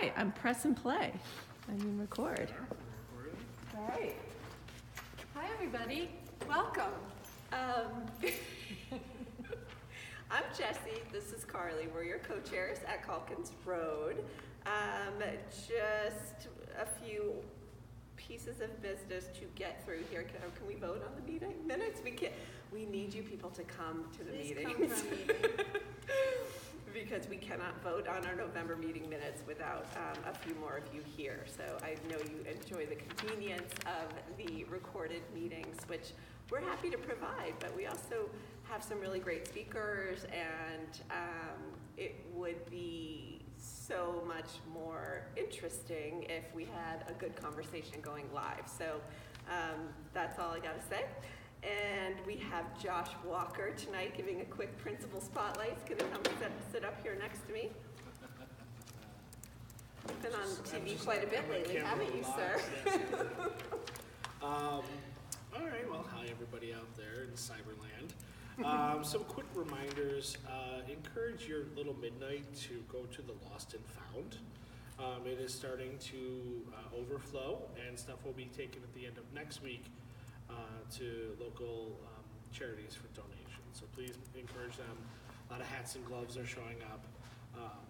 right, I'm press and play. I mean record. All right. Hi, everybody. Welcome. I'm Jessie. This is Carly. We're your co-chairs at Calkins Road. Just a few pieces of business to get through here. Can we vote on the meeting minutes? We need you people to come to the meetings. Because we cannot vote on our November meeting minutes without a few more of you here. So I know you enjoy the convenience of the recorded meetings, which we're happy to provide, but we also have some really great speakers, and it would be so much more interesting if we had a good conversation going live. So that's all I gotta say. And we have Josh Walker tonight giving a quick principal spotlight. He's gonna come sit up here next to me. You've been on TV quite a bit lately, haven't you, sir? All right, well, hi everybody out there in Cyberland. Some quick reminders. Encourage your little midnight to go to the Lost and Found. It is starting to overflow, and stuff will be taken at the end of next week to local charities for donations. So please encourage them. A lot of hats and gloves are showing up,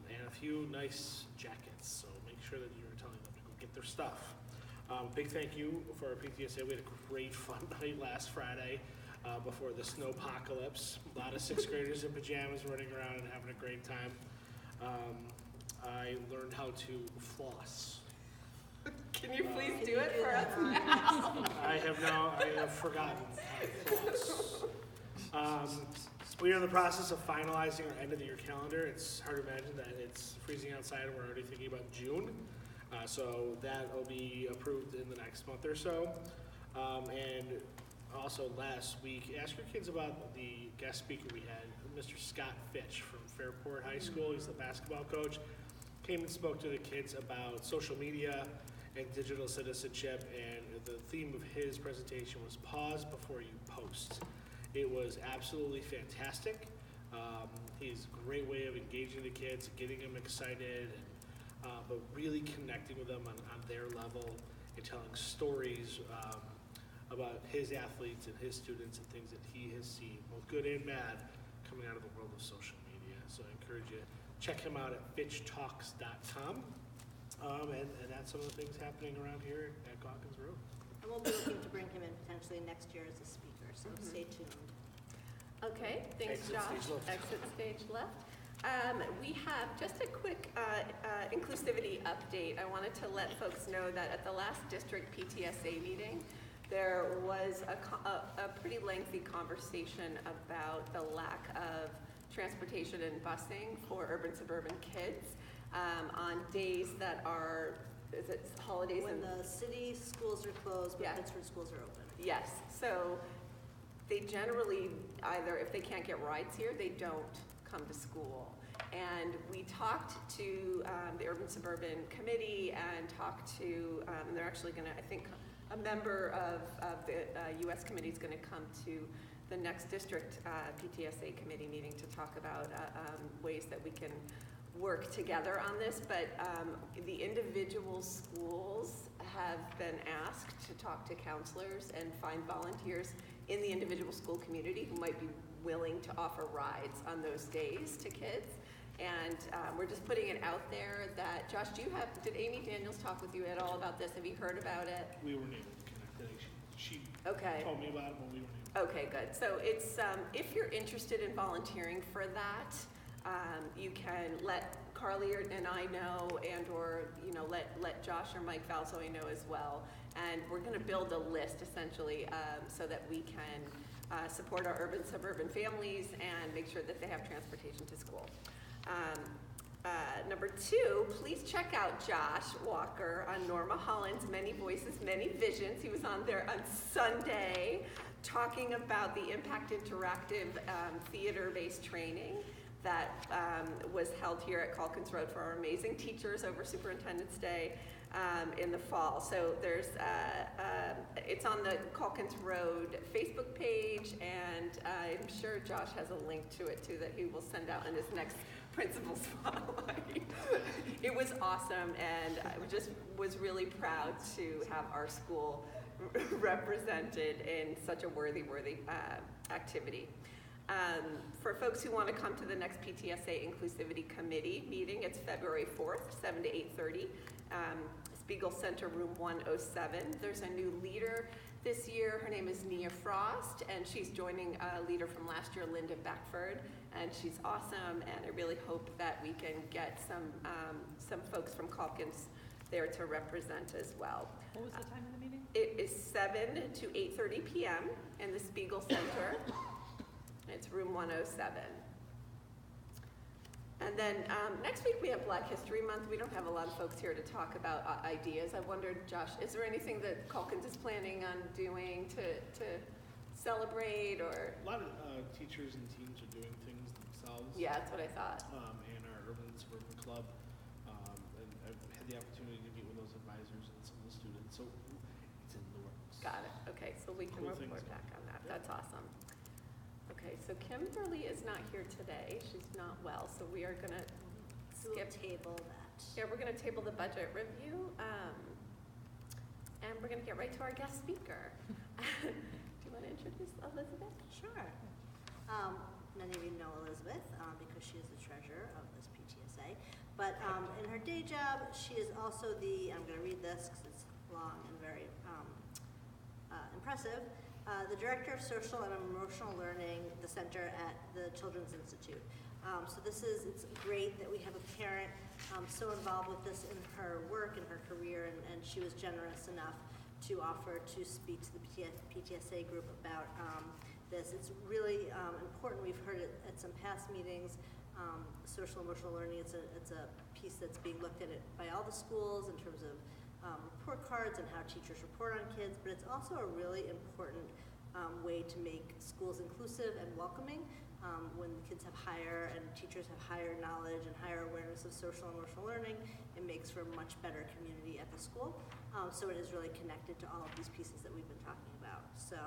and a few nice jackets. So make sure that you're telling them to go get their stuff. Big thank you for our PCSD. We had a great fun night last Friday before the snowpocalypse. A lot of sixth graders in pajamas running around and having a great time. I learned how to floss. Can you please do it for us now? I have forgotten how to floss. We are in the process of finalizing our end of the year calendar. It's hard to imagine that it's freezing outside and we're already thinking about June. So that will be approved in the next month or so. And also last week, ask your kids about the guest speaker we had, Mr. Scott Fitch from Fairport High School. He's the basketball coach. Came and spoke to the kids about social media and digital citizenship, and the theme of his presentation was pause before you post. It was absolutely fantastic. He's a great way of engaging the kids, getting them excited, but really connecting with them on their level and telling stories about his athletes and his students and things that he has seen, both good and bad, coming out of the world of social media. So I encourage you to check him out at fitchtalks.com. And that's some of the things happening around here at Calkins Road. And we'll be looking to bring him in potentially next year as a speaker, so stay tuned. Okay, thanks, Josh. Exit stage left. We have just a quick inclusivity update. I wanted to let folks know that at the last district PTSA meeting, there was a pretty lengthy conversation about the lack of transportation and busing for urban suburban kids on days that are, is it holidays? When the city schools are closed, but Pittsburgh schools are open. Yes, so they generally either, if they can't get rides here, they don't come to school. And we talked to the Urban Suburban Committee and talked to, and they're actually gonna, I think, a member of the US committee is gonna come to the next district PTSA committee meeting to talk about ways that we can work together on this, but the individual schools have been asked to talk to counselors and find volunteers in the individual school community who might be willing to offer rides on those days to kids. And we're just putting it out there that, Josh, did Amy Daniels talk with you at all about this? Have you heard about it? We weren't able to connect. She okay. told me about it, but we weren't able. Okay, good. So it's, if you're interested in volunteering for that, you can let Carly and I know, and or let Josh or Mike Valzoy know as well. And we're going to build a list essentially so that we can support our urban suburban families and make sure that they have transportation to school. Number two, please check out Josh Walker on Norma Holland's Many Voices, Many Visions. He was on there on Sunday talking about the Impact Interactive theater-based training that was held here at Calkins Road for our amazing teachers over Superintendent's Day in the fall. So there's, it's on the Calkins Road Facebook page, and I'm sure Josh has a link to it too that he will send out in his next principal spotlight. It was awesome, and I just was really proud to have our school represented in such a worthy activity. For folks who want to come to the next PTSA Inclusivity Committee meeting, it's February 4th, 7 to 8:30, Spiegel Center, room 107. There's a new leader this year. Her name is Nia Frost, and she's joining a leader from last year, Linda Beckford, and she's awesome, and I really hope that we can get some folks from Calkins there to represent as well. What was the time of the meeting? It is 7 to 8:30 p.m. in the Spiegel Center. It's room 107. And then next week we have Black History Month. We don't have a lot of folks here to talk about ideas. I wondered, Josh, is there anything that Calkins is planning on doing to celebrate, or? A lot of teachers and teams are doing things themselves. Yeah, that's what I thought. And our Urban Suburban Club. And I've had the opportunity to meet with those advisors and some of the students. So it's in the works. Got it. Okay, so we can Cool report things. back on that. That's awesome. Okay, so Kimberly is not here today. She's not well, so we are gonna We'll skip. table that. Yeah, we're gonna table the budget review, and we're gonna get right to our guest speaker. Do you want to introduce Elizabeth? Sure. Many of you know Elizabeth because she is the treasurer of this PTSA. But in her day job, she is also the, I'm going to read this because it's long and very impressive, the director of social and emotional learning, the center at the Children's Institute. So it's great that we have a parent so involved with this in her work and her career, and she was generous enough to offer to speak to the PTSA group about this. It's really important. We've heard it at some past meetings. Social emotional learning, it's a piece that's being looked at by all the schools in terms of report cards and how teachers report on kids, but it's also a really important way to make schools inclusive and welcoming. When the kids have higher and teachers have higher knowledge and higher awareness of social and emotional learning, it makes for a much better community at the school. So it is really connected to all of these pieces that we've been talking about. So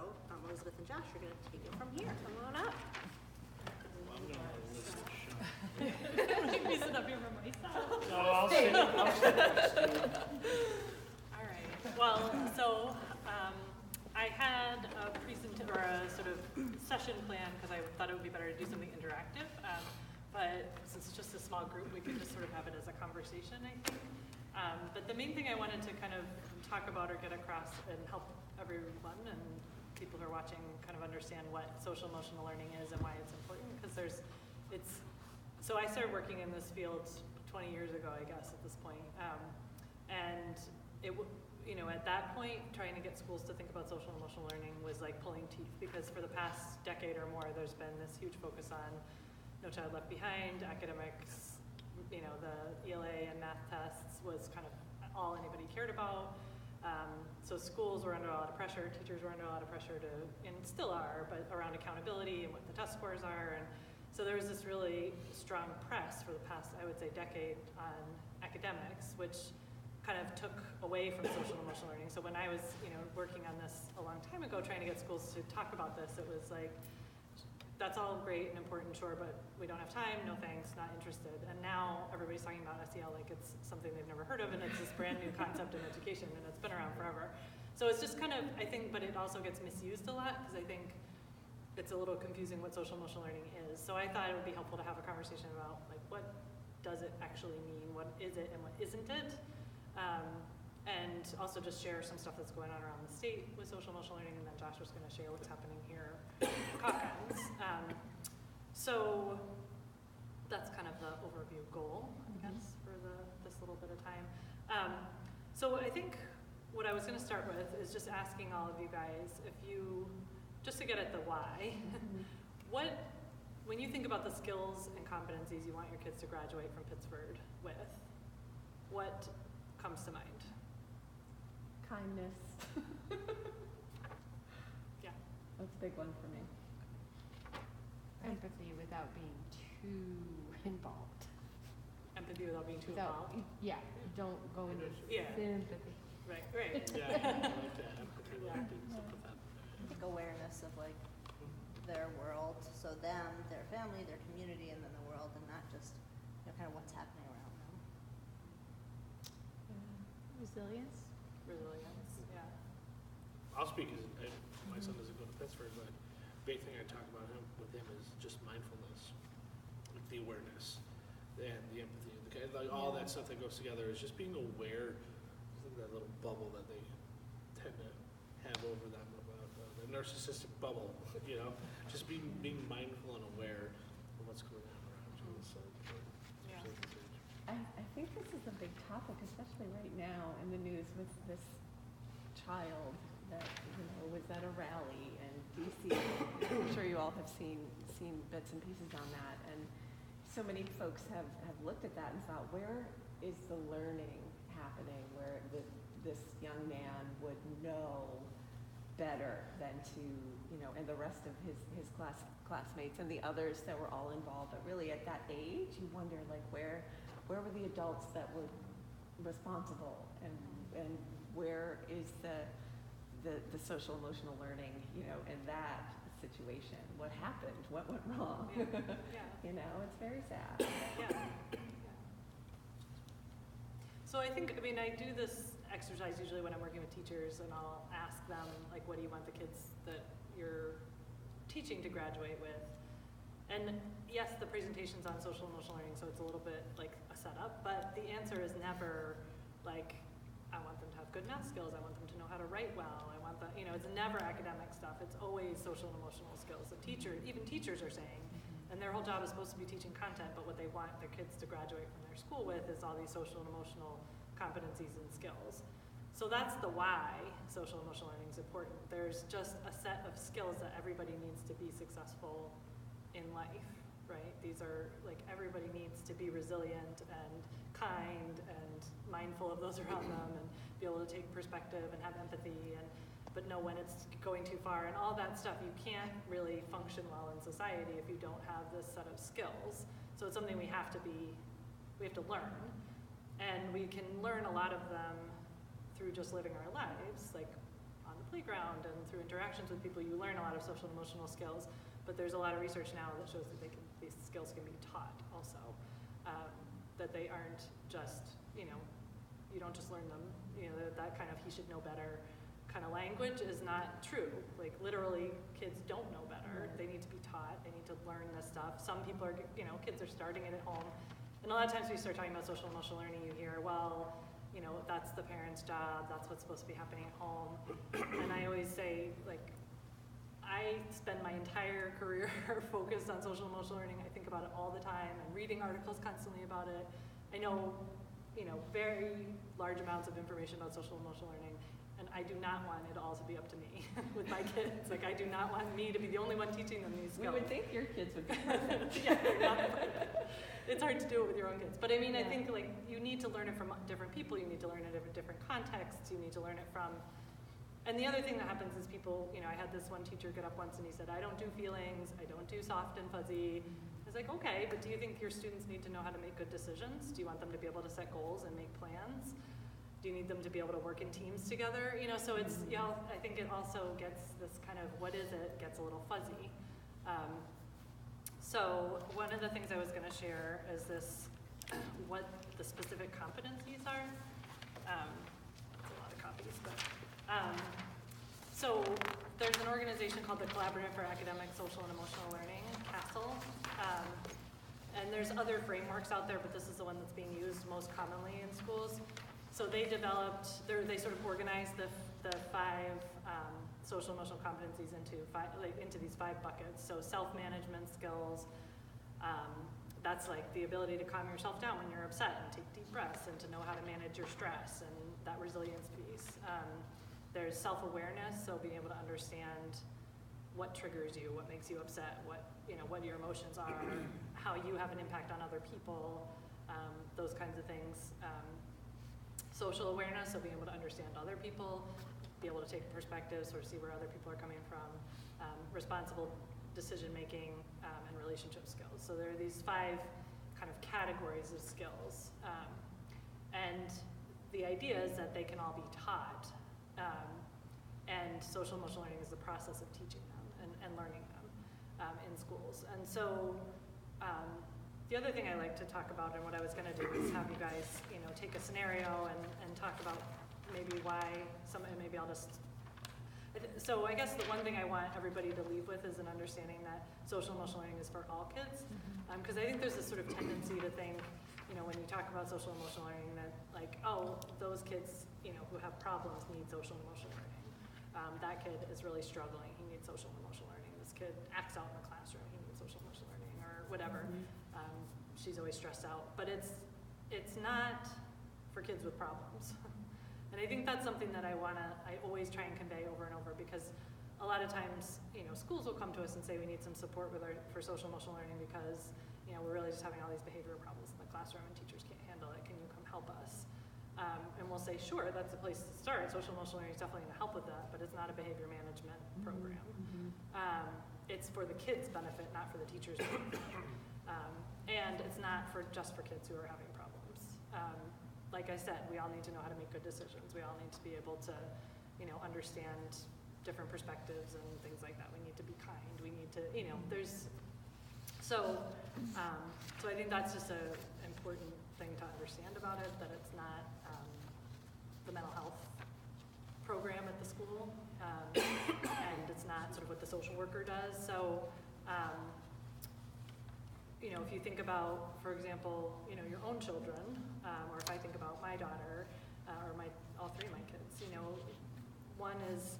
Elizabeth and Josh are going to take it from here. Come on up. Well, I'm going to list this shot. We sit up here by myself. No, I'll sit next to you. All right. Well, so I had a sort of session plan because I thought it would be better to do something interactive. But since it's just a small group, we could just sort of have it as a conversation, I think. But the main thing I wanted to kind of talk about or get across and help everyone and people who are watching kind of understand what social emotional learning is and why it's important, because so I started working in this field 20 years ago, I guess, at this point. And at that point, trying to get schools to think about social and emotional learning was like pulling teeth, because for the past decade or more, there's been this huge focus on No Child Left Behind, academics, the ELA and math tests was kind of all anybody cared about. So schools were under a lot of pressure, teachers were under a lot of pressure and still are, but around accountability and what the test scores are. And so there was this really strong press for the past, I would say, decade on academics, which kind of took away from social and emotional learning. So when I was, working on this a long time ago, trying to get schools to talk about this, it was like, that's all great and important, sure, but we don't have time, no thanks, not interested. And now everybody's talking about SEL like it's something they've never heard of, and it's this brand new concept in education, and it's been around forever. So it's just kind of, I think, but it also gets misused a lot, because I think it's a little confusing what social emotional learning is. So I thought it would be helpful to have a conversation about, like, what does it actually mean, what is it and what isn't it? And also just share some stuff that's going on around the state with social emotional learning, and then Josh was going to share what's happening here in Calkins. So that's kind of the overview goal, I guess, for this little bit of time. So I think what I was going to start with is just asking all of you guys, just to get at the why, when you think about the skills and competencies you want your kids to graduate from Pittsburgh with, what comes to mind? Kindness. Yeah. That's a big one for me. Empathy without being too involved. Empathy without being too involved. Yeah, don't go into Yeah. sympathy. Right. Yeah, I like that. Empathy, sympathetic. I think awareness of their world, so them, their family, their community, and then the world, and not just kind of what's happening around them. Resilience? Resilience, yeah. I'll speak as, my son doesn't go to Pittsburgh, but big thing I talk about with him is just mindfulness, like the awareness and the empathy, like all that stuff that goes together is just being aware of that little bubble that they tend to have over them about the narcissistic bubble, you know, just being mindful and aware of what's going on around you. So, Yeah. I think this is a big topic, especially right now in the news with this child that, was at a rally in DC. I'm sure you all have seen bits and pieces on that. And so many folks have looked at that and thought, where is the learning happening where this young man would know better than to, and the rest of his classmates and the others that were all involved. But really at that age, you wonder like where were the adults that were responsible and where is the social emotional learning, in that situation? What happened? What went wrong? Yeah. It's very sad. Yeah. So I think, I do this exercise usually when I'm working with teachers, and I'll ask them, like, what do you want the kids that you're teaching to graduate with? And yes, the presentation's on social emotional learning, so it's a little bit like a setup, but the answer is never like, I want them to have good math skills, I want them to know how to write well, I want it's never academic stuff, it's always social and emotional skills that even teachers are saying. And their whole job is supposed to be teaching content, but what they want their kids to graduate from their school with is all these social and emotional competencies and skills. So that's the why social and emotional learning is important. There's just a set of skills that everybody needs to be successful in life, right? These are like, everybody needs to be resilient and kind and mindful of those around them and be able to take perspective and have empathy but know when it's going too far and all that stuff. You can't really function well in society if you don't have this set of skills. So it's something we have to learn. And we can learn a lot of them through just living our lives, like on the playground and through interactions with people. You learn a lot of social and emotional skills, but there's a lot of research now that shows that these skills can be taught also, that they aren't just, you don't just learn them, that kind of he should know better kind of language is not true. Like literally kids don't know better. They need to be taught, they need to learn this stuff. Some people are, kids are starting it at home. And a lot of times we start talking about social emotional learning, you hear, well, that's the parent's job, that's what's supposed to be happening at home. And I always say, like, I spend my entire career focused on social emotional learning. I think about it all the time. I'm reading articles constantly about it. I know, very large amounts of information about social emotional learning. And I do not want it all to be up to me with my kids. Like, I do not want me to be the only one teaching them these skills. We would think your kids would be perfect. Yeah, they're not perfect. It's hard to do it with your own kids. But I think like you need to learn it from different people. You need to learn it in different contexts. You need to learn it from, and the other thing that happens is people, I had this one teacher get up once and he said, I don't do feelings, I don't do soft and fuzzy. I was like, okay, but do you think your students need to know how to make good decisions? Do you want them to be able to set goals and make plans? Do you need them to be able to work in teams together? So it's, I think it also gets this kind of, what is it, gets a little fuzzy. So one of the things I was gonna share is this, what the specific competencies are. It's a lot of copies, but. So there's an organization called the Collaborative for Academic, Social, and Emotional Learning, CASEL. And there's other frameworks out there, but this is the one that's being used most commonly in schools. So they they sort of organized the 5 social emotional competencies into these 5 buckets. So self-management skills, that's like the ability to calm yourself down when you're upset and take deep breaths and to know how to manage your stress and that resilience piece. There's self-awareness, so being able to understand what triggers you, what makes you upset, what your emotions are, how you have an impact on other people, those kinds of things. Social awareness, so being able to understand other people, be able to take perspectives or see where other people are coming from, responsible decision-making, and relationship skills. So there are these 5 kind of categories of skills. And the idea is that they can all be taught, and social emotional learning is the process of teaching them and learning them in schools. And so the other thing I like to talk about, and what I was gonna do is have you guys, you know, take a scenario and talk about maybe why maybe I'll just, so I guess the one thing I want everybody to leave with is an understanding that social emotional learning is for all kids. Because I think there's this sort of tendency to think, you know, when you talk about social emotional learning that like, oh, those kids, you know, who have problems need social emotional learning. That kid is really struggling, he needs social emotional learning. This kid acts out in the classroom, he needs social emotional learning, or whatever. She's always stressed out, but it's not for kids with problems. And I think that's something that I always try and convey over and over, because a lot of times, you know, schools will come to us and say we need some support for social emotional learning because, you know, we're really just having all these behavioral problems in the classroom and teachers can't handle it. Can you come help us? And we'll say, sure, that's the place to start. Social emotional learning is definitely gonna help with that, but it's not a behavior management program. It's for the kids' benefit, not for the teachers' benefit. And it's not just for kids who are having problems. Like I said, we all need to know how to make good decisions. We all need to be able to, you know, understand different perspectives and things like that. We need to be kind. We need to, you know, so I think that's just an important thing to understand about it, that it's not the mental health program at the school, and it's not sort of what the social worker does. So, you know, if you think about, for example, you know, your own children, or if I think about my daughter, or all three of my kids, you know, one is,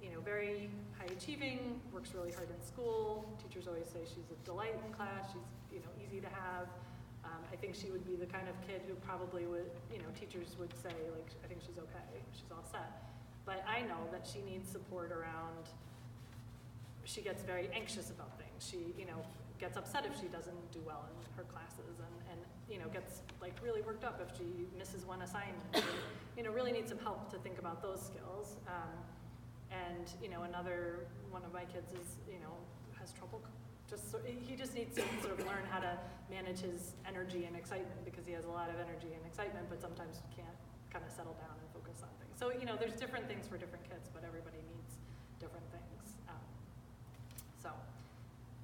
you know, very high achieving, works really hard in school. Teachers always say she's a delight in class. She's, you know, easy to have. I think she would be the kind of kid who probably would, you know, teachers would say, like, I think she's okay, she's all set. But I know that she needs support around, she gets very anxious about things. She, you know, gets upset if she doesn't do well in her classes, and you know, gets like really worked up if she misses one assignment. And, you know, really needs some help to think about those skills. And you know, another one of my kids is, you know, has trouble. He just needs to sort of learn how to manage his energy and excitement, because he has a lot of energy and excitement, but sometimes can't kind of settle down and focus on things. So you know, there's different things for different kids, but everybody needs different things.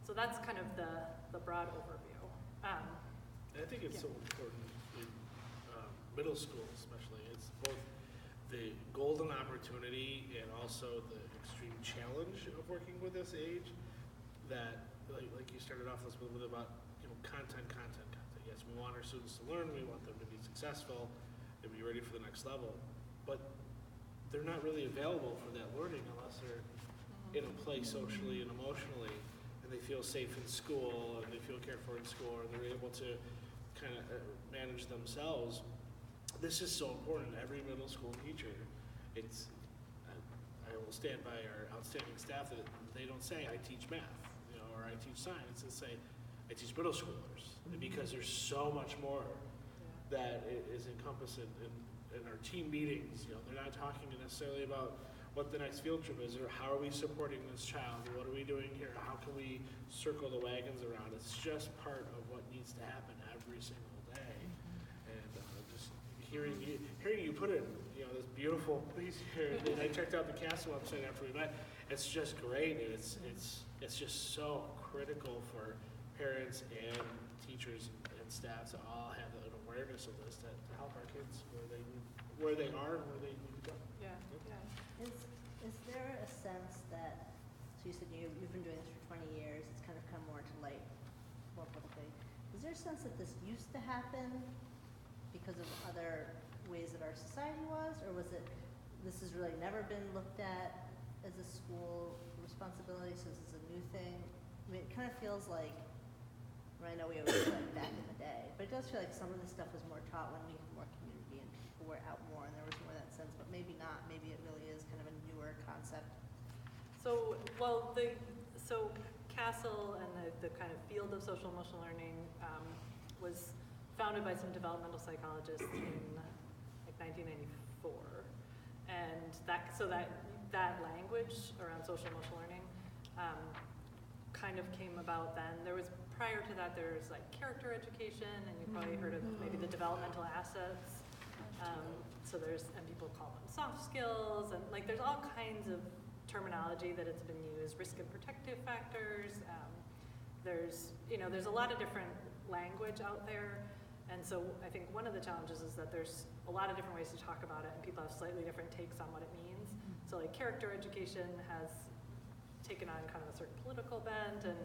So that's kind of the broad overview. I think it's so important in middle school especially. It's both the golden opportunity and also the extreme challenge of working with this age, that like you started off this with about, you know, content. Yes, we want our students to learn, we want them to be successful and be ready for the next level, but they're not really available for that learning unless they're in a place socially and emotionally, and they feel safe in school, and they feel cared for in school, and they're able to kind of manage themselves. This is so important. Every middle school teacher, I will stand by our outstanding staff that they don't say, I teach math, you know, or I teach science. They say, I teach middle schoolers, because there's so much more that is encompassed in our team meetings. You know, they're not talking necessarily about what the next field trip is, or how are we supporting this child, or what are we doing here, how can we circle the wagons around. It's just part of what needs to happen every single day. And just hearing you put it, you know, this beautiful piece here, and I checked out the CASA website after we met. It's just great, and it's just so critical for parents and teachers and staff to all have an awareness of this, to help our kids where they are and where they need to go. Yeah. Is there a sense that, so you said you've been doing this for 20 years, it's kind of come more to light more publicly. Is there a sense that this used to happen because of other ways that our society was, or was it, this has really never been looked at as a school responsibility, so this is a new thing? I mean, it kind of feels like, I know we always said back in the day, but it does feel like some of this stuff was more taught when we had more community and people were out more and there was more of that sense, but maybe not. Maybe it really is kind of a newer concept. So, CASEL and the kind of field of social emotional learning was founded by some developmental psychologists in like 1994, and that language around social emotional learning kind of came about then. There was, prior to that, there's like character education, and you probably heard of maybe the developmental assets. So and people call them soft skills, and like there's all kinds of terminology that it's been used, risk and protective factors. There's a lot of different language out there. And so I think one of the challenges is that there's a lot of different ways to talk about it, and people have slightly different takes on what it means. So like character education has taken on kind of a certain political bent and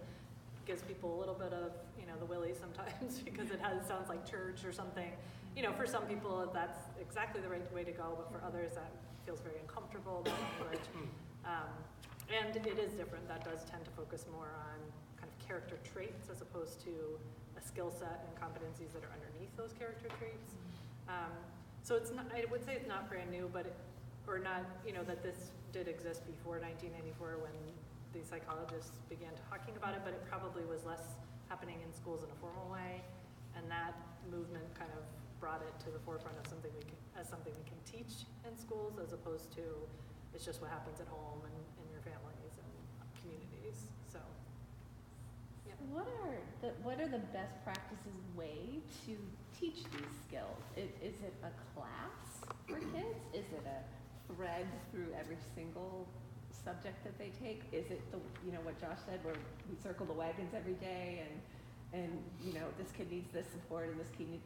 gives people a little bit of, the willy sometimes because it sounds like church or something. For some people that's exactly the right way to go, but for others that feels very uncomfortable, the language. And it is different. That does tend to focus more on kind of character traits as opposed to a skill set and competencies that are underneath those character traits. So it's not, I would say it's not brand new, but that this did exist before 1994 when the psychologists began talking about it, but it probably was less happening in schools in a formal way, and that movement kind of brought it to the forefront of something we can teach in schools, as opposed to it's just what happens at home and in your families and communities. So, yeah. What are the best practices way to teach these skills? Is it a class for kids? Is it a thread through every single subject that they take? Is it what Josh said, where we circle the wagons every day and this kid needs this support and this kid needs,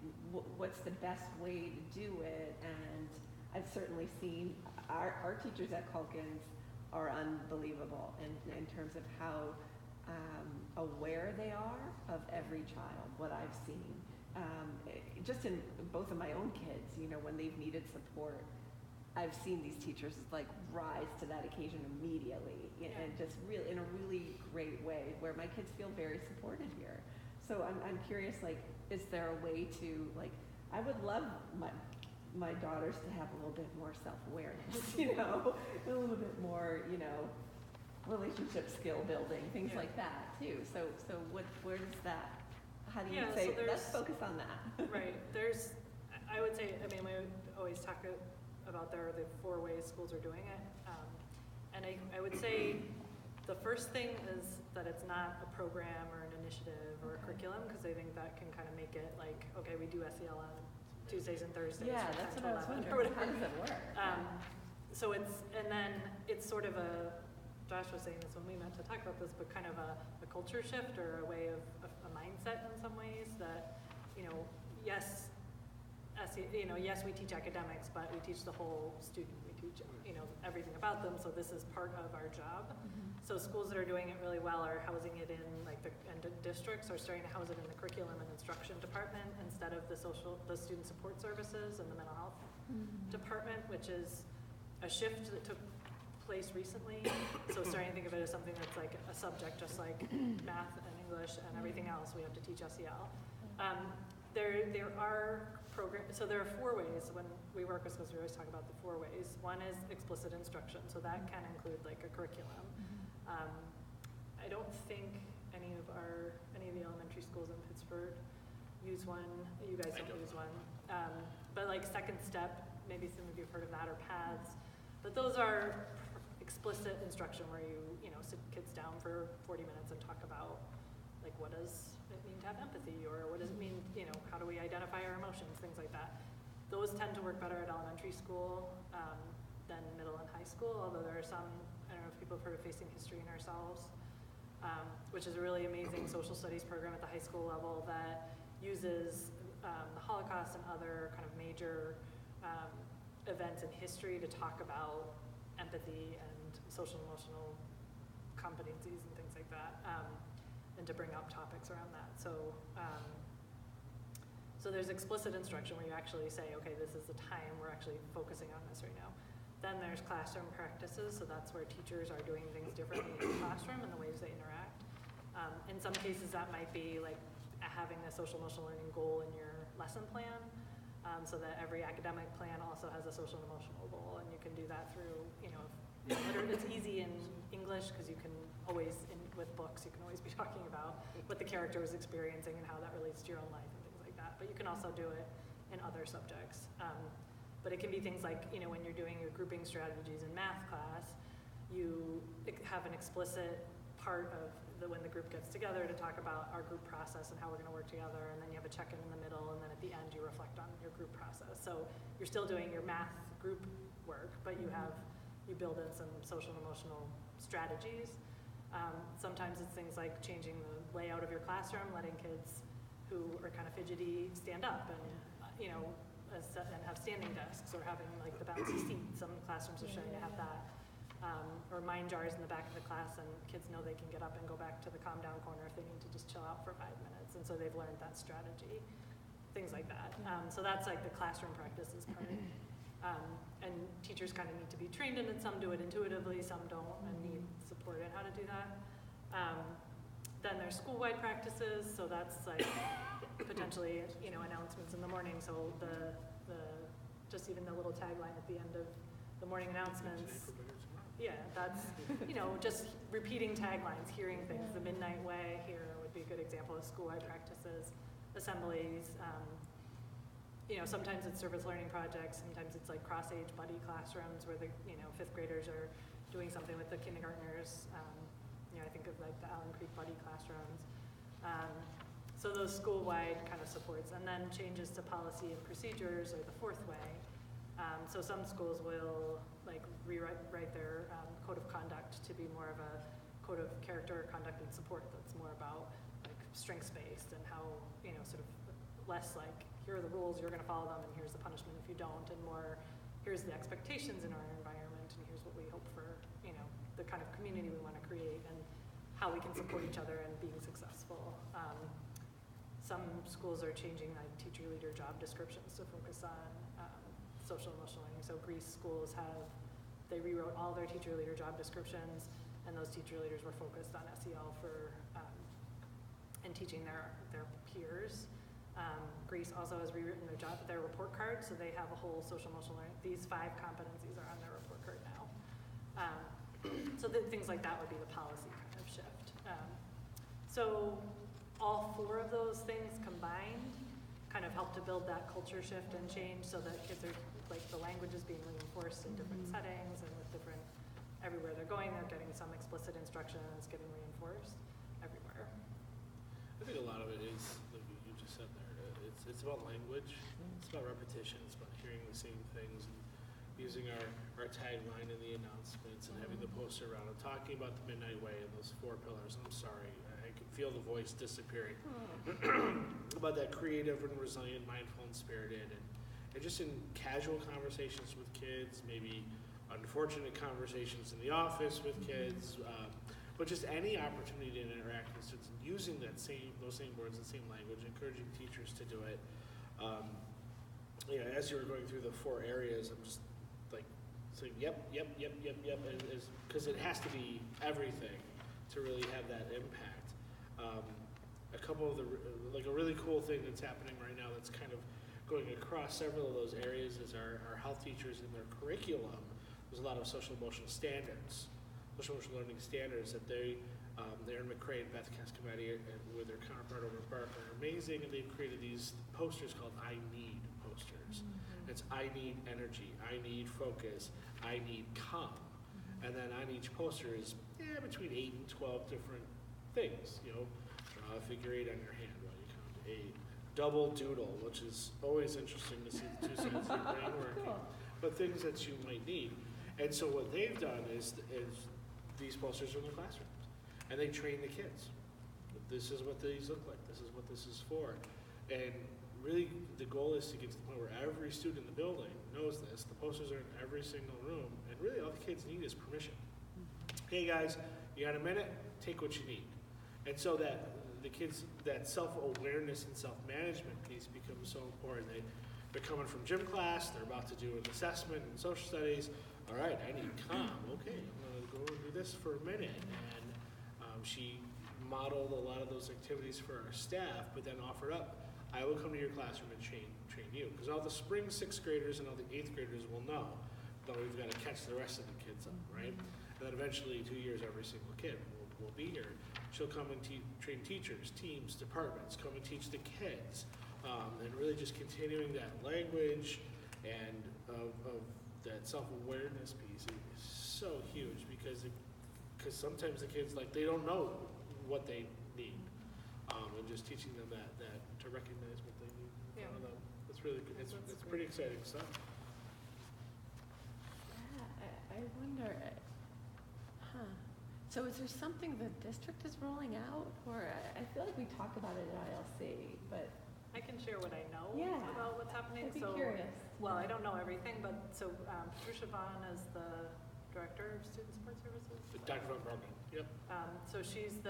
what's the best way to do it? And I've certainly seen our teachers at Culkins are unbelievable in terms of how aware they are of every child, what I've seen. Just in both of my own kids, when they've needed support, I've seen these teachers rise to that occasion immediately and just really in a really great way where my kids feel very supported here. So I'm curious, is there a way to, I would love my daughters to have a little bit more self-awareness, a little bit more, relationship skill building, things like that too. So where does that, how do you say, let's focus on that? Right, I would say, we always talk about the 4 ways schools are doing it. And I would say the first thing is that it's not a program or an initiative or a curriculum, because I think that can kind of make it okay, we do SEL on Tuesdays and Thursdays. Yeah, that's what I was wondering. How does it work? So it's sort of Josh was saying this when we met to talk about this, but kind of a culture shift or a way of a mindset in some ways that, yes, yes, we teach academics, but we teach the whole student. We teach, everything about them. So this is part of our job. Mm-hmm. So schools that are doing it really well are housing it in districts are starting to house it in the curriculum and instruction department instead of the student support services and the mental health department, which is a shift that took place recently. So starting to think of it as something that's like a subject, just like math and English and everything else. We have to teach SEL. There are programs, so there are 4 ways when we work with schools. We always talk about the 4 ways. One is explicit instruction, so that can include a curriculum. I don't think any of the elementary schools in Pittsburgh use one. You guys don't use one. But second step, maybe some of you have heard of that, or paths. But those are explicit instruction where you sit kids down for 40 minutes and talk about what does it mean to have empathy, or what does it mean, how do we identify our emotions, things like that. Those tend to work better at elementary school than middle and high school, although there are some, I don't know if people have heard of Facing History in Ourselves, which is a really amazing social studies program at the high school level that uses the Holocaust and other kind of major events in history to talk about empathy and social and emotional competencies and things like that. And to bring up topics around that. So there's explicit instruction where you actually say, okay, this is the time we're actually focusing on this right now. Then there's classroom practices, so that's where teachers are doing things differently in the classroom and the ways they interact. In some cases that might be having a social emotional learning goal in your lesson plan, so that every academic plan also has a social and emotional goal, and you can do that through, it's easy in English because you can always, with books, you can always be talking about what the character is experiencing and how that relates to your own life and things like that. But you can also do it in other subjects. But it can be things like, when you're doing your grouping strategies in math class, you have an explicit part of when the group gets together to talk about our group process and how we're going to work together, and then you have a check-in in the middle, and then at the end you reflect on your group process. So you're still doing your math group work, but you build in some social and emotional strategies. Sometimes it's things like changing the layout of your classroom, letting kids who are kind of fidgety stand up and, and have standing desks or having like the bouncy seats. Some classrooms are starting to have that. Or mind jars in the back of the class, and kids know they can get up and go back to the calm down corner if they need to just chill out for 5 minutes. And so they've learned that strategy, things like that. So that's like the classroom practices part. And teachers kind of need to be trained in it. Some do it intuitively, some don't, and need support in how to do that. Then there's school-wide practices, so that's like potentially, announcements in the morning. So the just even the little tagline at the end of the morning announcements. Yeah, that's, just repeating taglines, hearing things. The midnight way here would be a good example of school-wide practices, assemblies. Sometimes it's service learning projects. Sometimes it's like cross-age buddy classrooms where the, 5th graders are doing something with the kindergartners. I think of like the Allen Creek buddy classrooms. So those school-wide kind of supports, and then changes to policy and procedures are the 4th way. So some schools will like rewrite their code of conduct to be more of a code of character, conduct, and support that's more about like strengths-based and how, sort of less like, here are the rules, you're gonna follow them, and here's the punishment if you don't, and more, here's the expectations in our environment, and here's what we hope for, the kind of community we wanna create, and how we can support each other in being successful. Some schools are changing like teacher leader job descriptions to focus on social emotional learning. So Greece schools they rewrote all their teacher leader job descriptions, and those teacher leaders were focused on SEL and teaching their peers. Greece also has rewritten their report card, so they have a whole social emotional learning. These 5 competencies are on their report card now. So things like that would be the policy kind of shift. So all 4 of those things combined kind of help to build that culture shift and change, so that kids are, like, the language is being reinforced in different settings and with different, everywhere they're going, they're getting some explicit instructions, getting reinforced everywhere. I think a lot of it is, like you just said there, it's about language, it's about repetition, it's about hearing the same things, and using our tagline in the announcements, and having the poster around, and talking about the midnight way and those 4 pillars. I'm sorry, I can feel the voice disappearing. About that creative and resilient, mindful and spirited, and just in casual conversations with kids, maybe unfortunate conversations in the office with kids, but just any opportunity to interact with students, using those same words and same language, encouraging teachers to do it. As you were going through the 4 areas, I'm just like saying, yep, because it has to be everything to really have that impact. A couple of a really cool thing that's happening right now that's kind of going across several of those areas is our health teachers in their curriculum. There's a lot of social emotional learning standards that Erin McCrae and Beth Cascametti with their counterpart over at Barker are amazing, and they've created these posters called I Need posters. It's I need energy, I need focus, I need calm. And then on each poster is between 8 and 12 different things. Draw a figure 8 on your hand while you count to 8. Double doodle, which is always interesting to see the 2 sides of your brain working. Cool. But things that you might need. And so what they've done is these posters are in the classrooms, and they train the kids. This is what these look like. This is what this is for. And really, the goal is to get to the point where every student in the building knows this. The posters are in every single room, and really all the kids need is permission. Hey guys, you got a minute? Take what you need. And so that the kids, that self-awareness and self-management piece becomes so important. They're coming from gym class, they're about to do an assessment in social studies. All right, I need calm. Okay, I'm gonna go and do this for a minute. And she modeled a lot of those activities for our staff, but then offered up, I will come to your classroom and train you. Because all the spring 6th graders and all the 8th graders will know, but we've got to catch the rest of the kids up, right? And then eventually, 2 years, every single kid will be here. She'll come and train teachers, teams, departments, come and teach the kids. And really just continuing that language and of that self-awareness piece is so huge, because sometimes the kids, like, they don't know what they need. And just teaching them that to recognize what they need in front of them. It's really good. It's pretty exciting stuff. Yeah, I wonder, So is there something the district is rolling out, or I feel like we talk about it at ILC, but I can share what I know Yeah. about what's happening. I'd be So, curious. well, I don't know everything, but so Patricia Vaughn is the Director of Student Support Services. Dr. Von Brogan, yep. So she's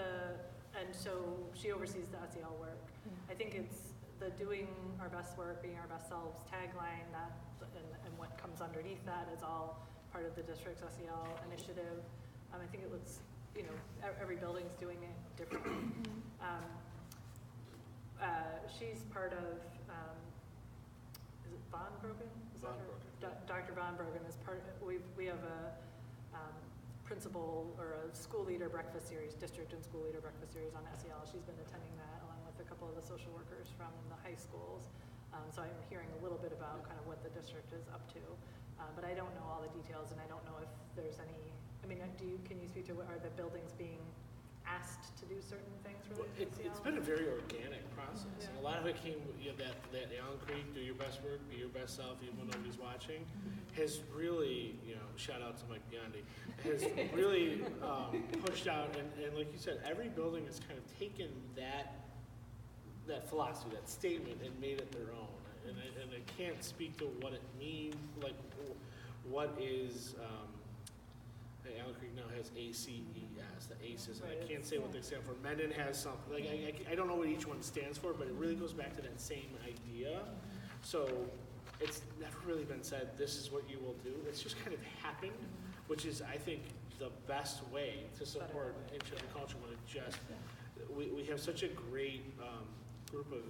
so she oversees the SEL work. I think it's the doing our best work, being our best selves tagline and what comes underneath that is all part of the district's SEL initiative. I think it looks, every building's doing it differently. She's part of, is it Von Brogan? Is that Von her? Brogan, Dr. Von Brogan is part, we have a principal or a school leader breakfast series, district and school leader breakfast series on SEL. She's been attending that along with a couple of the social workers from the high schools. So I'm hearing a little bit about kind of what the district is up to. But I don't know all the details, and I don't know if there's any, can you speak to are the buildings being asked to do certain things Well, related to SEL? it's been a very organic process. Yeah. And a lot of it came, that Allen Creek, do your best work, be your best self, even when nobody's watching, has really, shout out to Mike Biondi, has really pushed out, and like you said, every building has kind of taken that philosophy, that statement, and made it their own. And I can't speak to what it means, like what is, Allen Creek now has ACES, the ACES, and I can't say what they stand for. Mendon has something, like, I don't know what each one stands for, but it really goes back to that same idea. So it's never really been said, this is what you will do. It's just kind of happened, which is, I think, the best way to support ancient culture when it just, we have such a great group of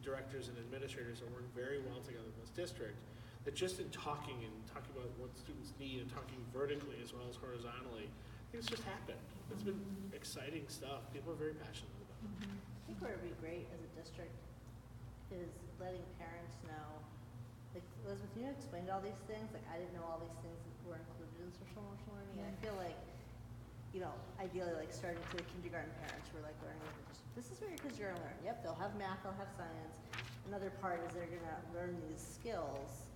directors and administrators that work very well together in this district, that just in talking about what students need and talking vertically as well as horizontally, things just happened. It's been exciting stuff. People are very passionate about it. I think what would be great as a district is letting parents know, like Elizabeth, you explained all these things, like I didn't know all these things that were included in social emotional learning, and I feel like, ideally like starting to the kindergarten parents who are like learning, this is where your kids are gonna learn. Yep, they'll have math, they'll have science. Another part is they're gonna learn these skills.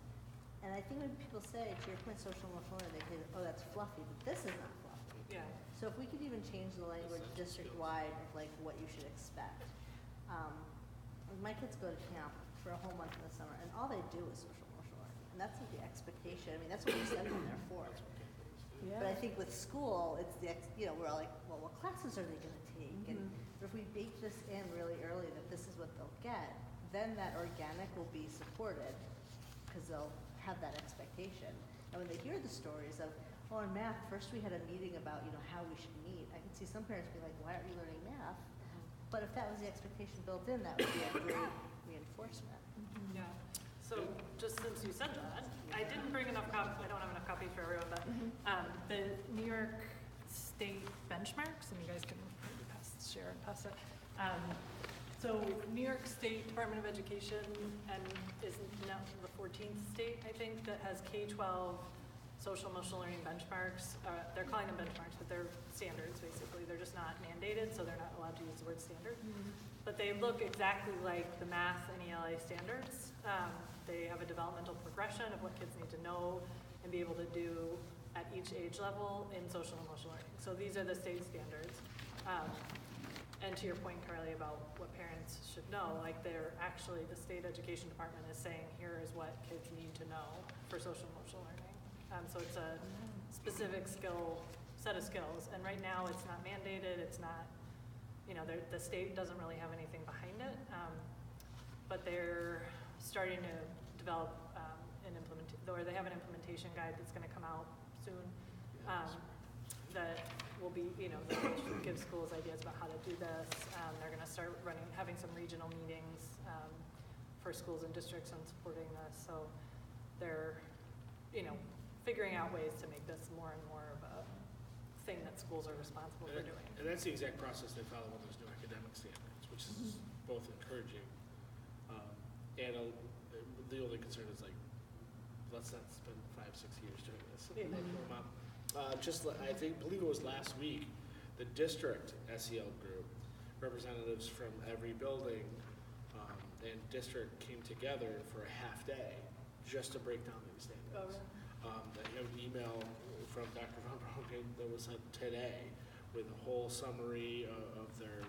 And I think when people say, to your point, social emotional learning, they say, oh, that's fluffy, but this is not fluffy. Yeah. So if we could even change the language district-wide of like what you should expect. My kids go to camp for a whole month in the summer, and all they do is social emotional learning. And that's like the expectation. That's what we send them there for. yeah. But I think with school, it's we're all like, well, what classes are they gonna take? And if we bake this in really early that this is what they'll get, then that organic will be supported because they'll have that expectation. And when they hear the stories of, oh, in math, first we had a meeting about, how we should meet, I can see some parents be like, why aren't you learning math? But if that was the expectation built in, that would be a great reinforcement. Yeah. So just since you said that, I didn't bring enough copies. I don't have enough copies for everyone, but the New York State benchmarks, and you guys can share and pass it. So New York State Department of Education is now the 14th state, I think, that has K-12 social emotional learning benchmarks. They're calling them benchmarks, but they're standards, basically. They're just not mandated, so they're not allowed to use the word standard. But they look exactly like the math and ELA standards. They have a developmental progression of what kids need to know and be able to do at each age level in social emotional learning. So these are the state standards. And to your point, Carly, about what parents should know, like they're actually, the state education department is saying, here is what kids need to know for social emotional learning. So it's a specific set of skills. And right now it's not mandated, it's not, the state doesn't really have anything behind it. But they're starting to develop they have an implementation guide that's gonna come out soon. That will be, that gives schools ideas about how to do this. They're going to start having some regional meetings for schools and districts on supporting this. So they're, figuring out ways to make this more and more of a thing that schools are responsible for doing. And that's the exact process they follow with those new academic standards, which is both encouraging and the only concern is like, let's not spend 5-6 years doing this. Yeah. I believe it was last week, the district SEL group, representatives from every building and district came together for a half day just to break down these standards. Oh, really? I have an email from Dr. Von Brogan that was sent today with a whole summary of their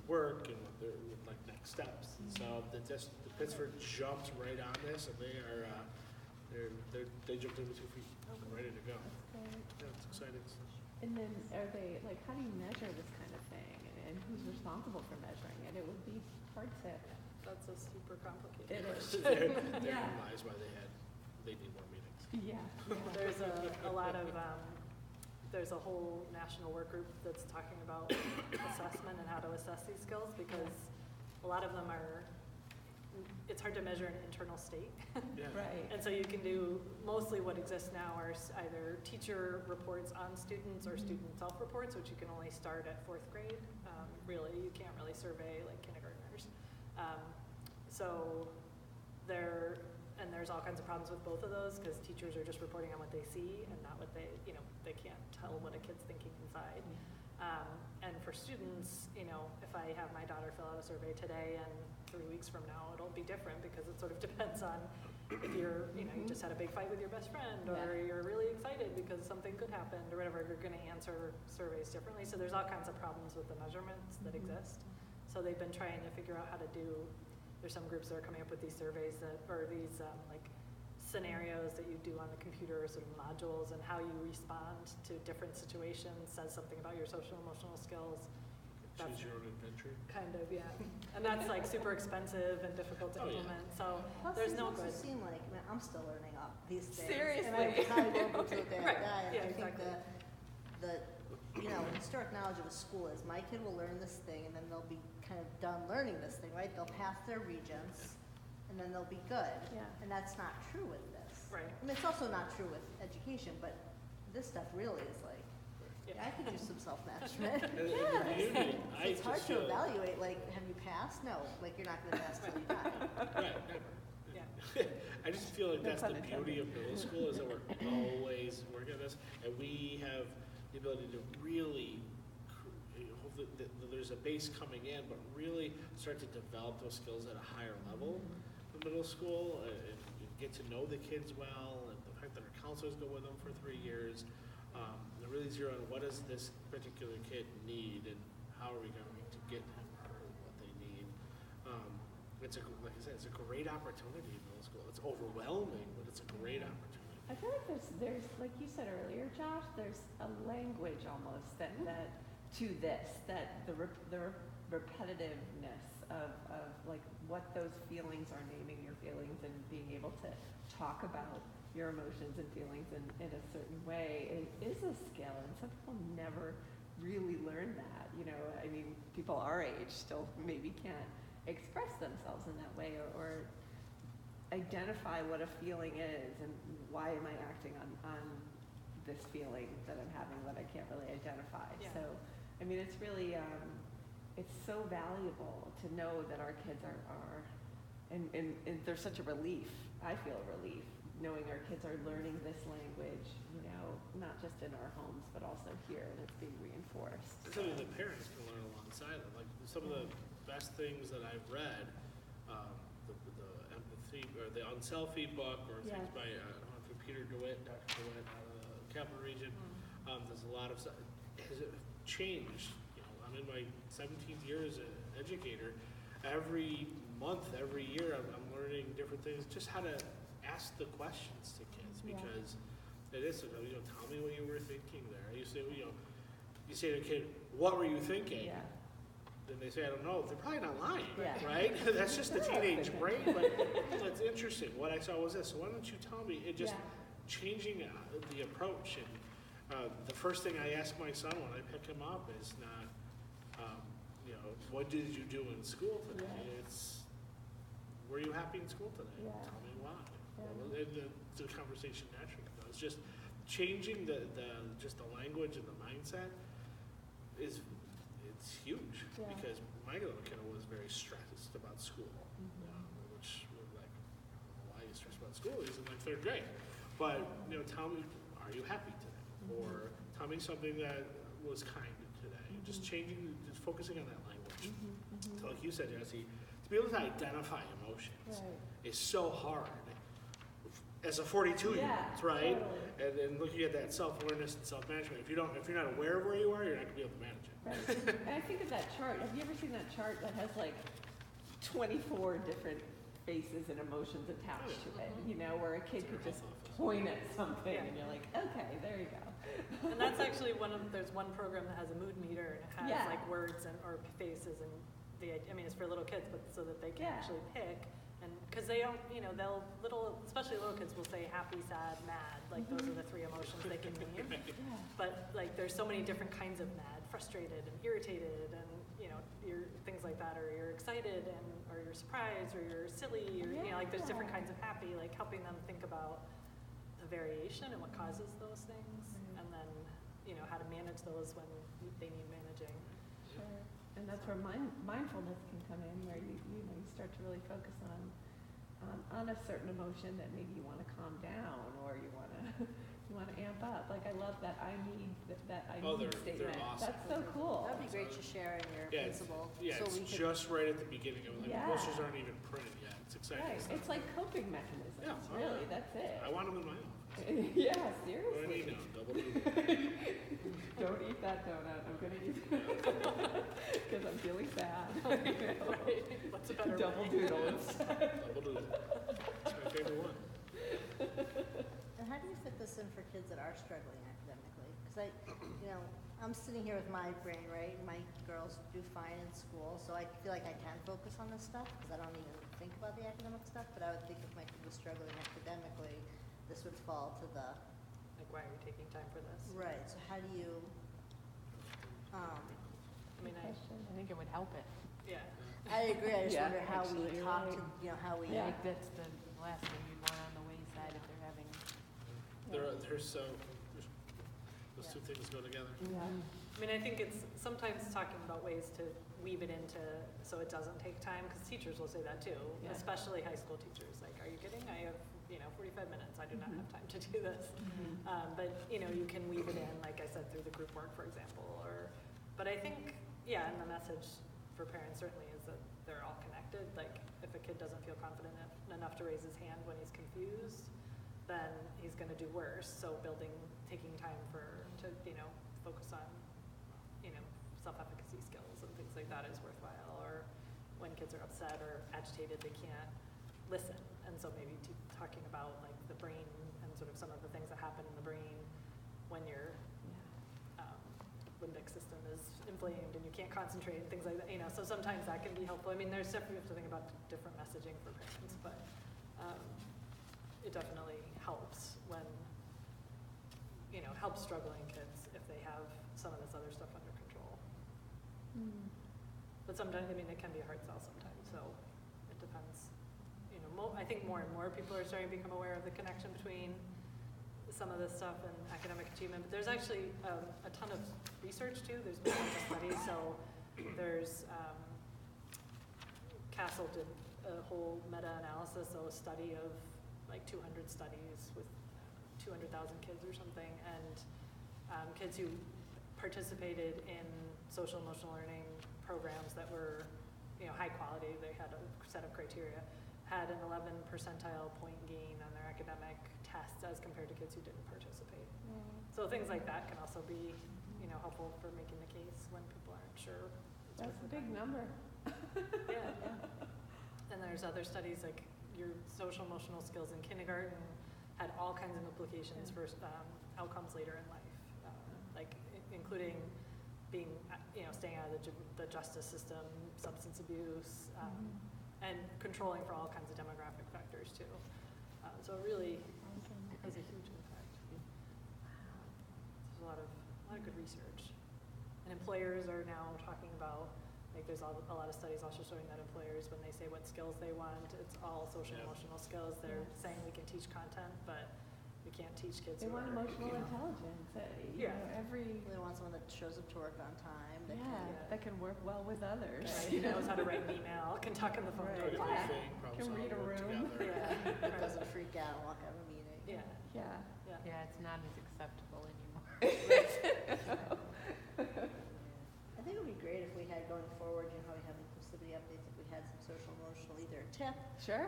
work and what their like next steps. And so the Pittsburgh jumped right on this, and they jumped in with 2 feet, ready to go. That's great. Yeah, it's exciting. And then are they, like, how do you measure this kind of thing? And who's responsible for measuring it? It would be hard to. That's a super complicated It is. question. They're Yeah. realized why they need more meetings. Yeah. There's a lot of, there's a whole national work group that's talking about assessment and how to assess these skills, because a lot of them are, it's hard to measure an internal state. Yeah. Right. And so you can do, mostly what exists now are either teacher reports on students or student self-reports, which you can only start at 4th grade. Really, you can't really survey like kindergartners. So there's all kinds of problems with both of those, because teachers are just reporting on what they see and not what they can't tell what a kid's thinking inside. And for students, if I have my daughter fill out a survey today and 3 weeks from now, it'll be different, because it sort of depends on if you're, you just had a big fight with your best friend, or you're really excited because something good happened or whatever, you're gonna answer surveys differently. So there's all kinds of problems with the measurements that exist. So they've been trying to figure out how to do, there's some groups that are coming up with these surveys or these like scenarios that you do on the computer, sort of modules, and how you respond to different situations says something about your social emotional skills. Choose your own adventure. Kind of, yeah. And that's like super expensive and difficult to Oh, yeah. implement, so Plus, there's these no also good. seem like, I mean, I'm still learning up these days. Seriously. And I probably won't be till the day I Right. die. And Yeah, I think exactly. the historic knowledge of a school is my kid will learn this thing, and then they'll be kind of done learning this thing, right? They'll pass their regents, and then they'll be good. Yeah. And that's not true with this. Right. I mean, it's also not true with education, but this stuff really is like, Yeah. I could use some self-management. And in the community, I It's hard just to feel evaluate, like, have you passed? No, like, you're not gonna pass till you die. right, never. Yeah. I just feel like No that's pun the beauty of middle school, is that we're always working on this, and we have the ability to really hope that there's a base coming in, but really start to develop those skills at a higher level in middle school, and get to know the kids well, and the fact that our counselors go with them for 3 years, and really zero in what does this particular kid need, and how are we going to get him or her what they need. It's like I said, it's a great opportunity in middle school. It's overwhelming, but it's a great opportunity. I feel like there's like you said earlier, Josh, there's a language almost that to this, that the repetitiveness of like what those feelings are, naming your feelings and being able to talk about your emotions and feelings in a certain way is a skill, and some people never really learn that. I mean, people our age still maybe can't express themselves in that way, or identify what a feeling is and why am I acting on this feeling that I'm having that I can't really identify. Yeah. So, I mean, it's really, it's so valuable to know that our kids are and there's such a relief. I feel a relief knowing our kids are learning this language, not just in our homes, but also here, and it's being reinforced. It's something that parents can learn alongside of. Like some of the best things that I've read, the empathy or the Unselfie book, or things by I don't know if you're Peter DeWitt, Dr. DeWitt out of the Capital Region. There's a lot of stuff. Has it changed? I'm in my 17th year as an educator. Every month, every year, I'm learning different things. Just how to ask the questions to kids, because it is, tell me what you were thinking there. You say, you say to a kid, what were you thinking? Yeah. Then they say, I don't know. They're probably not lying, Yeah. right? That's just the teenage brain, but it's interesting. What I saw was this. So why don't you tell me? It just changing the approach. And the first thing I ask my son when I pick him up is not, what did you do in school today? Yeah. It's, were you happy in school today? Yeah. Tell me why. Yeah. Well, and the conversation naturally goes. Just changing the language and the mindset it's huge, because my little kid was very stressed about school, which was like, I don't know why he's stressed about school. He's in like 3rd grade, but tell me, are you happy today? Or tell me something that was kind today. Just focusing on that language. So like you said, Jesse, to be able to identify emotions is so hard as a 42 year Yeah, old, right? totally. And looking at that self-awareness and self-management. If you're not aware of where you are, you're not gonna be able to manage it. Right. And I think of that chart. Have you ever seen that chart that has like 24 different faces and emotions attached to it? You know, where a kid could just point at something and you're like, okay, there you go. And that's actually there's one program that has a mood meter and it has Yeah. like words or faces and it's for little kids, but so that they can Yeah. actually pick. And because they don't, especially little kids will say happy, sad, mad. Like those are the three emotions they can name. Yeah. But like there's so many different kinds of mad, frustrated and irritated and you're things like that, or you're excited or you're surprised or you're silly or like there's different kinds of happy, like helping them think about the variation and what causes those things, and then how to manage those when they need managing. Sure. And that's where mindfulness can come in, where you start to really focus on a certain emotion that maybe you want to calm down or you want to amp up. Like I love that I need statement. They're awesome. That's so cool. That'd be great to share in your principal. Yeah, so it's we could, just right at the beginning of it. Like, Yeah. posters aren't even printed yet. It's exciting. Right. It's like coping mechanisms. Yeah. Really, that's it. I want them in my office. Yeah, What do I need seriously. now? Double doodle. Don't eat that donut. I'm gonna eat it because I'm feeling sad. What's a better Double way? doodle instead. Double doodle. It's my favorite one. and how do you fit this in for kids that are struggling academically? Because I'm sitting here with my brain, right? My girls do fine in school, so I feel like I can focus on this stuff because I don't even think about the academic stuff. But I would think if my kid was struggling academically, this would fall to the Like why are we taking time for this? right. So how do you? I think it would help it. Yeah. I agree. I just Yeah, wonder how we actually, you're talk right. to how we. Yeah. Like that's the last thing you'd want on the wayside if they're having. Those two things go together. Yeah. I think it's sometimes talking about ways to weave it into so it doesn't take time, because teachers will say that too, Yeah. especially high school teachers. Like, are you kidding? I have 45 minutes. I do not have time to do this. But you can weave it in, like I said, through the group work, for example. But I think, and the message for parents certainly is that they're all connected. Like, if a kid doesn't feel confident enough to raise his hand when he's confused, then he's going to do worse. So taking time to focus on, self-efficacy skills and things like that is worthwhile. Or when kids are upset or agitated, they can't listen. And so maybe talking about like the brain and sort of some of the things that happen in the brain when your limbic system is inflamed and you can't concentrate and things like that. So sometimes that can be helpful. There's definitely, you have to think about different messaging for parents, but it definitely helps when, helps struggling kids if they have some of this other stuff under control. But sometimes, it can be a hard sell sometimes, so it depends. I think more and more people are starting to become aware of the connection between some of this stuff and academic achievement. But there's actually a ton of research too. There's been a bunch of studies. So there's, Castle did a whole meta-analysis, so a study of like 200 studies with 200,000 kids or something, and kids who participated in social emotional learning programs that were, high quality, they had a set of criteria, had an 11 percentile point gain on their academic tests as compared to kids who didn't participate. So things like that can also be, helpful for making the case when people aren't sure. That's a big number. Yeah. And there's other studies like your social emotional skills in kindergarten had all kinds of implications for outcomes later in life, including being, staying out of the justice system, substance abuse, and controlling for all kinds of demographic factors too. So it really has a huge impact. There's a lot of good research. And employers are now talking about, there's a lot of studies also showing that employers, when they say what skills they want, it's all social emotional skills. They're saying we can teach content, but we can't teach kids They who want are, emotional intelligence. Yeah. They want someone that shows up to work on time. That can work well with others. Right, knows how to write an email, can talk on the phone to a Right. client. Can read a room. that doesn't freak out and walk out of a meeting. Yeah. Yeah, it's not as acceptable anymore. I think it would be great if we had going forward, how we have inclusivity updates, if we had some social emotional, either tip Sure.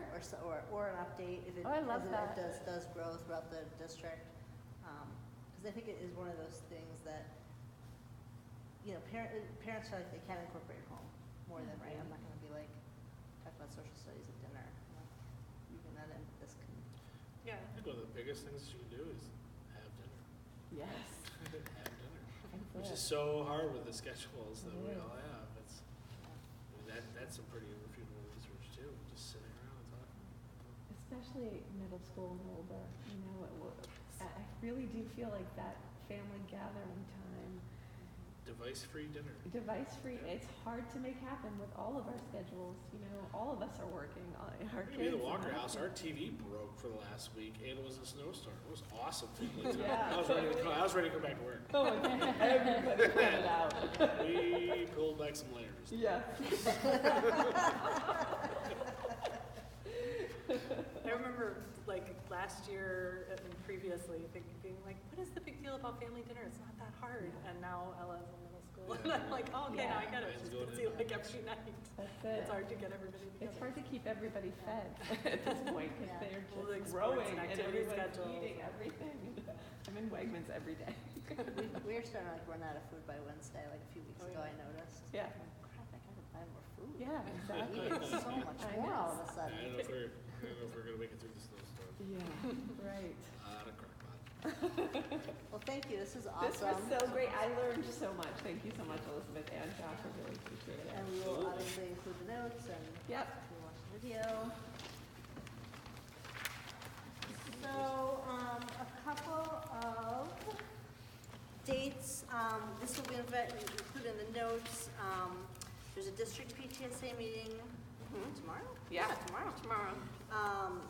or an update if it, Oh, I love as that. it does grow throughout the district. Because I think it is one of those things that, parents feel like they can incorporate home more than, right? I'm not gonna be like, talk about social studies at dinner. I'm like, you can that in, this can, Yeah. I think one of the biggest things you can do is have dinner. Yes. Have dinner. That's Which it. is so hard with the schedules that we It all is. have. It's, that's some pretty irrefutable research too, just sitting around and talking. Especially middle school and older, I really do feel like that family gathering time, Device-free dinner. device-free, it's hard to make happen with all of our schedules, all of us are working, our kids. Maybe the and Walker our House, kids. our TV broke for the last week and it was a snowstorm. It was awesome. Family time. Yeah. I was ready to come back to work. Oh, okay. Everybody put it out. We pulled back some layers. Yeah. I remember like last year and previously being like, what is the big deal about family dinner? It's not that hard. And now Ella's in middle school. And I'm like, oh, okay, now I get it. Mine's She's going busy in. like every night. That's it. It's hard to get everybody together. It's hard to keep everybody fed at this point because Yeah. they're Well, like just sports growing and and activity everyone's schedules. eating everything. I'm in Wegmans every day. we're starting to like run out of food by Wednesday, like a few weeks Oh, ago yeah. I noticed. Yeah. Crap, I gotta buy more food. Yeah, exactly. Eating so much I more know. all of a I sudden. don't know if we're gonna make it through the snowstorm. Yeah, right. Out of crock pot. Well, thank you, this is This awesome. was so great. I learned so much. Thank you so much, Elizabeth and Josh. I really appreciate it. And we will obviously include the notes and Yep. if you watch the video. So, a couple of dates, this will be included in the notes. There's a district PTSA meeting tomorrow? Yeah. Tomorrow.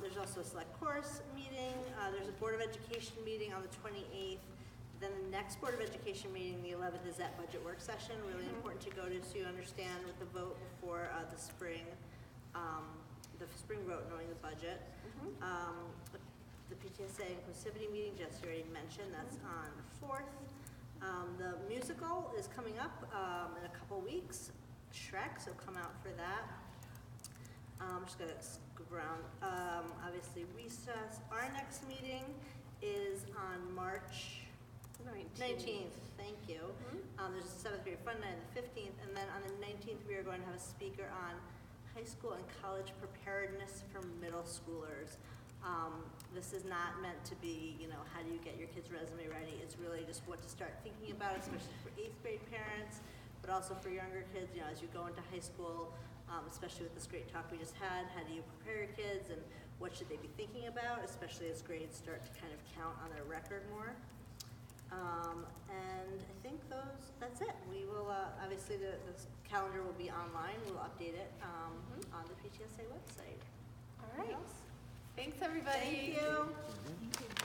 There's also a select course meeting. There's a Board of Education meeting on the 28th. Then the next Board of Education meeting, the 11th, is that budget work session. Really important to go to so you understand with the vote before the spring vote, knowing the budget. The PTSA inclusivity meeting, Jesse already mentioned, that's on the 4th. The musical is coming up in a couple weeks, Shrek, so come out for that. I'm just gonna scoop around. Obviously recess. Our next meeting is on March 19th. Thank you. There's a 7th grade fun night on the 15th, and then on the 19th we are going to have a speaker on high school and college preparedness for middle schoolers. This is not meant to be, how do you get your kid's resume ready? It's really just what to start thinking about, especially for 8th grade parents, but also for younger kids, as you go into high school, especially with this great talk we just had, how do you prepare your kids and what should they be thinking about, especially as grades start to kind of count on their record more. And I think that's it. We will, obviously the calendar will be online. We'll update it on the PTSA website. All right. Thanks, everybody. Thank you.